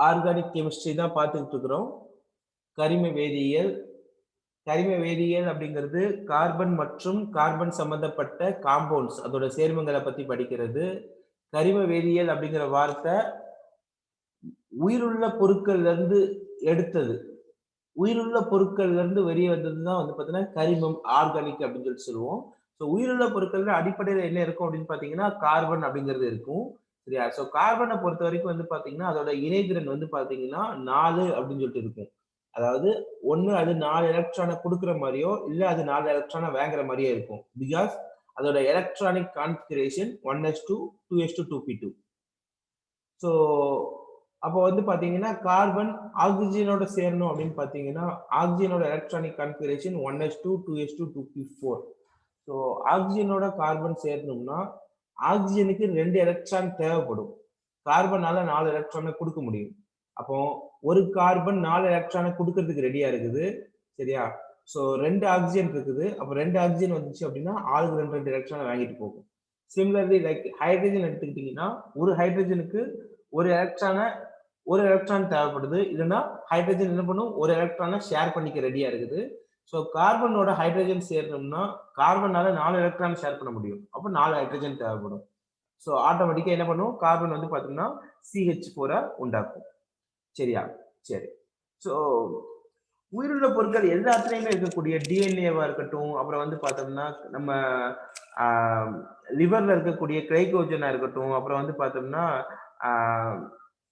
Organic chemistry தான் பார்த்துக்கிட்டு இருக்கிறோம். கரிம வேதியியல். கரிம வேதியியல் அப்படிங்கிறது கார்பன் மற்றும் கார்பன் சம்பந்தப்பட்ட காம்பவுண்ட்ஸ் அதோட சேர்மங்களை பத்தி படிக்கிறது. கரிம வேதியியல் அப்படிங்கிற வார்த்தை உயிருள்ள பொருட்கள்ல இருந்து எடுத்தது. உயிருள்ள பொருட்கள்ல இருந்து வெளியே வந்ததுதான் வந்து பாத்தீங்கன்னா கரிமம் ஆர்கானிக் அப்படின்னு சொல்லிட்டு சொல்லுவோம். ஸோ உயிருள்ள பொருட்கள்ல அடிப்படையில என்ன இருக்கும் அப்படின்னு பாத்தீங்கன்னா கார்பன் அப்படிங்கிறது இருக்கும். சரியா? ஸோ கார்பனை பொறுத்த வரைக்கும் வந்து பாத்தீங்கன்னா அதோட இணைதிறன் வந்து பாத்தீங்கன்னா 4 அப்படின்னு சொல்லிட்டு இருக்கும். அதாவது ஒண்ணு அது 4 எலக்ட்ரானை கொடுக்குற மாதிரியோ இல்ல அது 4 எலக்ட்ரானை வாங்குற மாதிரியே இருக்கும். பிகாஸ் அதோட electronic configuration 1s2 2s2 2p2. So அப்போ வந்து பாத்தீங்கன்னா கார்பன் ஆக்சிஜனோட சேரணும் அப்படின்னு பாத்தீங்கன்னா ஆக்சிஜனோட electronic configuration 1s2 2s2 2p4. So ஆக்சிஜனோட கார்பன் சேரணும்னா ஆக்சிஜனுக்கு 2 எலக்ட்ரான் தேவைப்படும். கார்பனால 4 எலக்ட்ரானை கொடுக்க முடியும். அப்போ ஒரு கார்பன் 4 எலக்ட்ரானை கொடுக்கறதுக்கு ரெடியா இருக்குது. சரியா? ஸோ 2 ஆக்சிஜன் இருக்குது. அப்போ 2 ஆக்சிஜன் வந்துச்சு அப்படின்னா ஆளுக்கு 2 எலக்ட்ரானை வாங்கிட்டு போகும். சிமிலர்லி லைக் ஹைட்ரஜன் எடுத்துக்கிட்டீங்கன்னா ஒரு ஹைட்ரஜனுக்கு ஒரு எலக்ட்ரான் தேவைப்படுது. இல்லைன்னா ஹைட்ரஜன் என்ன பண்ணும் ஒரு எலக்ட்ரானை ஷேர் பண்ணிக்க ரெடியா இருக்குது. ஸோ கார்பனோட ஹைட்ரஜன் சேரணும்னா கார்பனால 4 எலக்ட்ரான் ஷேர் பண்ண முடியும். அப்போ 4 ஹைட்ரஜன் தேவைப்படும். ஸோ ஆட்டோமேட்டிக்கா என்ன பண்ணும் கார்பன் வந்து பாத்தீங்கன்னா CH4 உண்டாக்கும். சரியா? சரி. ஸோ உயிருள்ள பொருட்கள் எல்லாத்துலயுமே இருக்கக்கூடிய டிஎன்ஏவா இருக்கட்டும், அப்புறம் வந்து பார்த்தோம்னா நம்ம லிவர்ல இருக்கக்கூடிய கிளைகோஜனா இருக்கட்டும், அப்புறம் வந்து பார்த்தோம்னா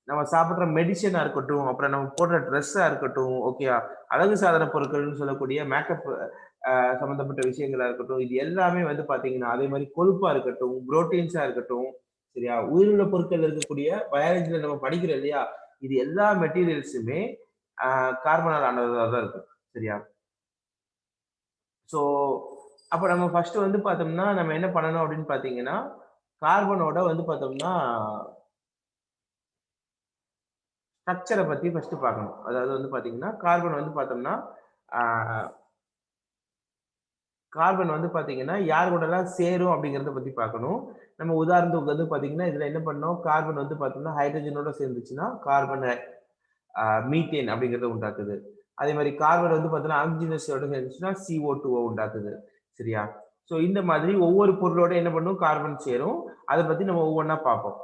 நம்ம சாப்பிடுற மெடிசனா இருக்கட்டும், அப்புறம் நம்ம போடுற ட்ரெஸ்ஸா இருக்கட்டும், ஓகேயா? அழகு சாதன பொருட்கள்னு சொல்லக்கூடிய மேக்கப் சம்பந்தப்பட்ட விஷயங்களா இருக்கட்டும், இது எல்லாமே வந்து பாத்தீங்கன்னா அதே மாதிரி கொழுப்பா இருக்கட்டும், புரோட்டீன்ஸா இருக்கட்டும், சரியா? உயிருள்ள பொருட்கள் இருக்கக்கூடிய பயாலஜில நம்ம படிக்கிறோம் இல்லையா? இது எல்லா மெட்டீரியல்ஸுமே கார்பனால் ஆனதா தான் இருக்கும். சரியா? ஸோ அப்ப நம்ம ஃபர்ஸ்ட் வந்து பார்த்தோம்னா, நம்ம என்ன பண்ணணும் அப்படின்னு பார்த்தீங்கன்னா, கார்பனோட வந்து பார்த்தோம்னா, ஸ்ட்ரக்சர பத்தி ஃபர்ஸ்ட் பார்க்கணும். அதாவது வந்து பார்த்தீங்கன்னா, கார்பன் வந்து பார்த்தோம்னா, ஆ கார்பன் வந்து பார்த்தீங்கன்னா, யார் கூடலாம் சேரும் அப்படிங்கிறத பத்தி பார்க்கணும். நம்ம உதாரணத்துக்கு வந்து பார்த்தீங்கன்னா, இதுல என்ன பண்ணோம், கார்பன் வந்து பார்த்தோம்னா, ஹைட்ரஜனோட சேர்ந்துச்சுன்னா, கார்பன் மீத்தேன் அப்படிங்கிறத உண்டாக்குது. அதே மாதிரி கார்பன் வந்து பார்த்தீங்கன்னா ஆக்சிஜனோட சேர்ந்துச்சுன்னா CO2 உண்டாக்குது. சரியா? ஸோ இந்த மாதிரி ஒவ்வொரு பொருளோட என்ன பண்ணும் கார்பன் சேரும். அதை பத்தி நம்ம ஒவ்வொன்றா பார்ப்போம்.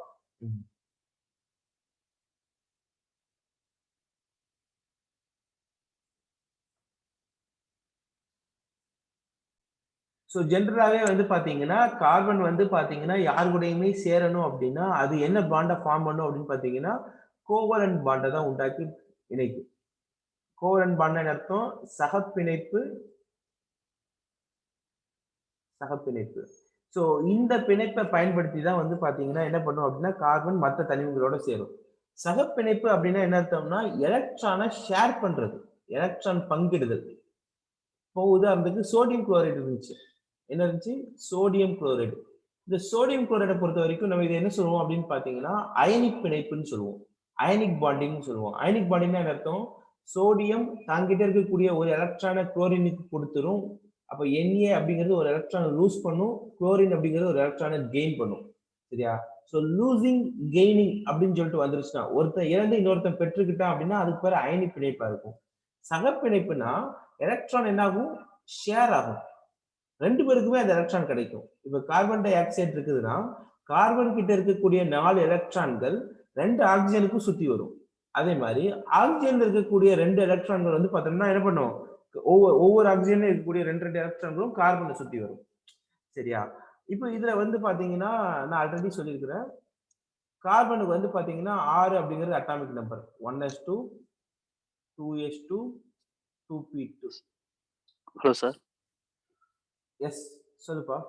ஸோ ஜென்ரலாவே வந்து பாத்தீங்கன்னா கார்பன் வந்து பாத்தீங்கன்னா யார் கூடயுமே சேரணும் அப்படின்னா அது என்ன பாண்டை ஃபார்ம் பண்ணும் அப்படின்னு பாத்தீங்கன்னா கோவலன்ட் பாண்டை தான் உண்டாக்கி இணைக்கும். கோவலன்ட் பாண்ட் அர்த்தம் சகப்பிணைப்பு சகப்பிணைப்பு. ஸோ இந்த பிணைப்பை பயன்படுத்தி தான் வந்து பாத்தீங்கன்னா என்ன பண்ணும் அப்படின்னா கார்பன் மற்ற தனிமங்களோட சேரும். சகப்பிணைப்பு அப்படின்னா என்ன அர்த்தம்னா எலக்ட்ரானை ஷேர் பண்றது, எலக்ட்ரான் பங்கிடுதல். இப்போ உதாரணத்துக்கு சோடியம் குளோரைடு இருந்துச்சு. என்ன இருந்துச்சு? Sodium chloride. இந்த சோடியம் குளோரைடை பொறுத்த வரைக்கும் நம்ம இதை என்ன சொல்லுவோம் அப்படின்னு பாத்தீங்கன்னா அயனிக் பிணைப்புன்னு சொல்லுவோம். அயனிக் பாண்டிங் சொல்லுவோம். அயனிக் பாண்டிங்னா என்ன அர்த்தம்? சோடியம் தாங்கிட்ட இருக்கக்கூடிய ஒரு எலக்ட்ரானை குளோரினுக்கு கொடுத்துரும். அப்ப Na அப்படிங்கிறது ஒரு எலக்ட்ரானை லூஸ் பண்ணும், குளோரின் அப்படிங்கிறது ஒரு எலக்ட்ரானை கெயின் பண்ணும். சரியா? ஸோ லூசிங் கெய்னிங் அப்படின்னு சொல்லிட்டு வந்துருச்சுன்னா ஒருத்தன் இழந்து இன்னொருத்தன் பெற்றுக்கிட்டான் அப்படின்னா அதுக்கு பேர் அயனிக் பிணைப்பா இருக்கும். சகப்பிணைப்புனா எலக்ட்ரான் என்ன ஆகும்? ஷேர் ஆகும். 2 பேருக்குமே அந்த எலக்ட்ரான் கிடைக்கும். இப்ப கார்பன் டை ஆக்சைடு இருக்குதுன்னா கார்பன் கிட்ட இருக்கக்கூடிய 4 எலக்ட்ரான்கள் 2 ஆக்சிஜனுக்கும் சுத்தி வரும். அதே மாதிரி ஆக்சிஜன்ல இருக்கக்கூடிய 2 எலக்ட்ரான்கள் வந்து பார்த்தோம்னா என்ன பண்ணும்? ஒவ்வொரு ஆக்சிஜன்ல இருக்கக்கூடிய 2 எலக்ட்ரான்களும் கார்பனை சுத்தி வரும். சரியா? இப்போ இதுல வந்து பாத்தீங்கன்னா நான் ஆல்ரெடி சொல்லியிருக்கிறேன். கார்பனுக்கு வந்து பாத்தீங்கன்னா 6 அப்படிங்கிறது atomic number. 1s2 2s2 2p2. Hello sir. Yes சொல்லுப்பா.